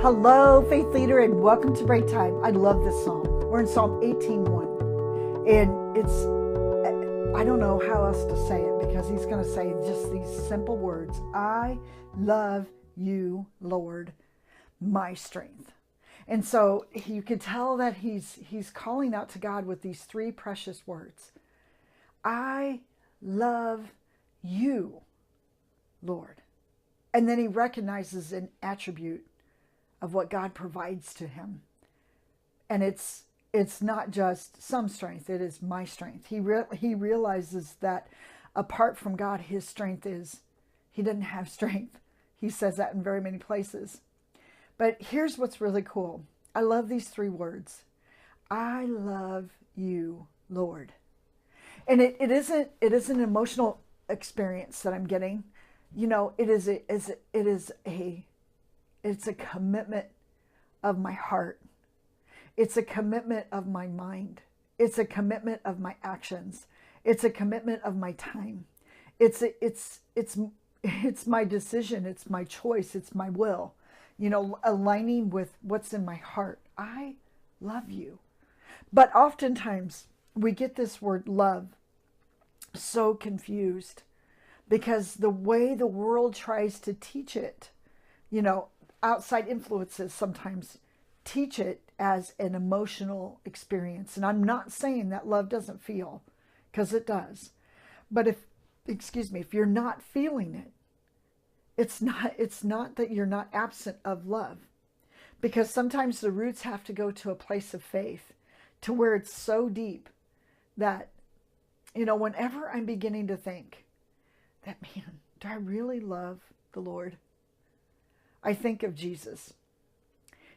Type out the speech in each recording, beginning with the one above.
Hello, faith leader, and welcome to Breaktime. I love this psalm. We're in Psalm 18:1, and I don't know how else to say it because he's going to say just these simple words. I love you, Lord, my strength. And so you can tell that he's calling out to God with these three precious words. I love you, Lord. And then he recognizes an attribute of what God provides to him. And it's not just some strength, it is my strength. He realizes that apart from God, his strength is, he doesn't have strength. He says that in very many places. But here's what's really cool. I love these three words. I love you, Lord. And it isn't an emotional experience that I'm getting. You know, it's a commitment of my heart. It's a commitment of my mind. It's a commitment of my actions. It's a commitment of my time. It's my decision. It's my choice. It's my will. You know, aligning with what's in my heart. I love you. But oftentimes we get this word love so confused because the way the world tries to teach it, you know, outside influences sometimes teach it as an emotional experience. And I'm not saying that love doesn't feel, because it does. But if you're not feeling it, it's not that you're not absent of love. Because sometimes the roots have to go to a place of faith to where it's so deep that, you know, whenever I'm beginning to think that, man, do I really love the Lord? I think of Jesus.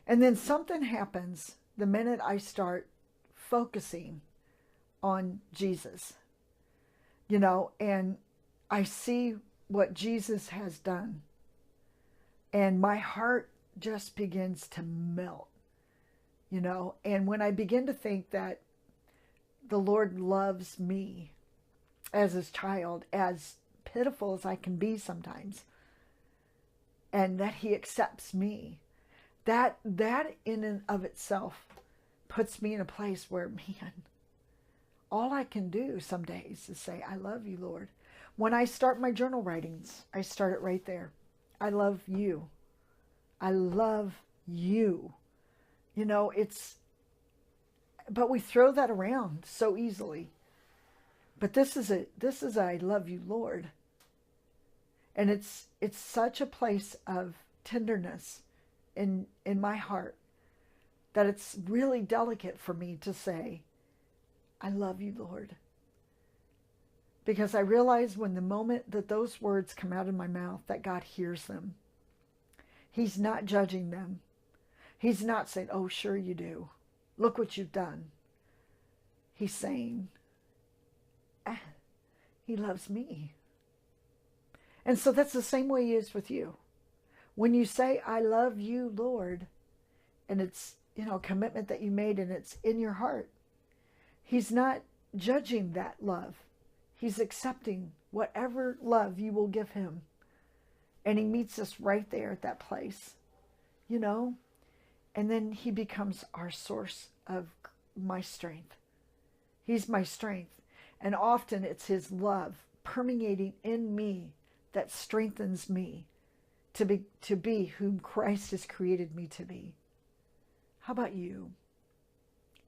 And then something happens the minute I start focusing on Jesus, you know, and I see what Jesus has done. And my heart just begins to melt, you know. And when I begin to think that the Lord loves me as his child, as pitiful as I can be sometimes, and that he accepts me, that in and of itself puts me in a place where, man, all I can do some days is say, I love you, Lord. When I start my journal writings, I start it right there. I love you. I love you. You know, but we throw that around so easily. But this is I love you, Lord. And it's such a place of tenderness in my heart that it's really delicate for me to say, I love you, Lord. Because I realize when the moment that those words come out of my mouth, that God hears them. He's not judging them. He's not saying, oh, sure you do. Look what you've done. He's saying, he loves me. And so that's the same way he is with you. When you say, I love you, Lord, and it's, you know, a commitment that you made and it's in your heart, he's not judging that love. He's accepting whatever love you will give him. And he meets us right there at that place, you know. And then he becomes our source of my strength. He's my strength. And often it's his love permeating in me that strengthens me to be whom Christ has created me to be. How about you?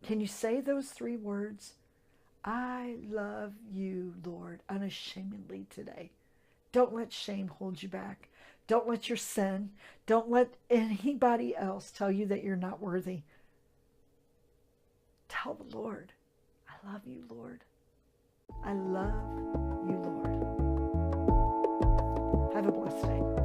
Can you say those three words? I love you, Lord, unashamedly today. Don't let shame hold you back. Don't let your sin, don't let anybody else tell you that you're not worthy. Tell the Lord, I love you, Lord. I love you, Lord. Have a blessed day.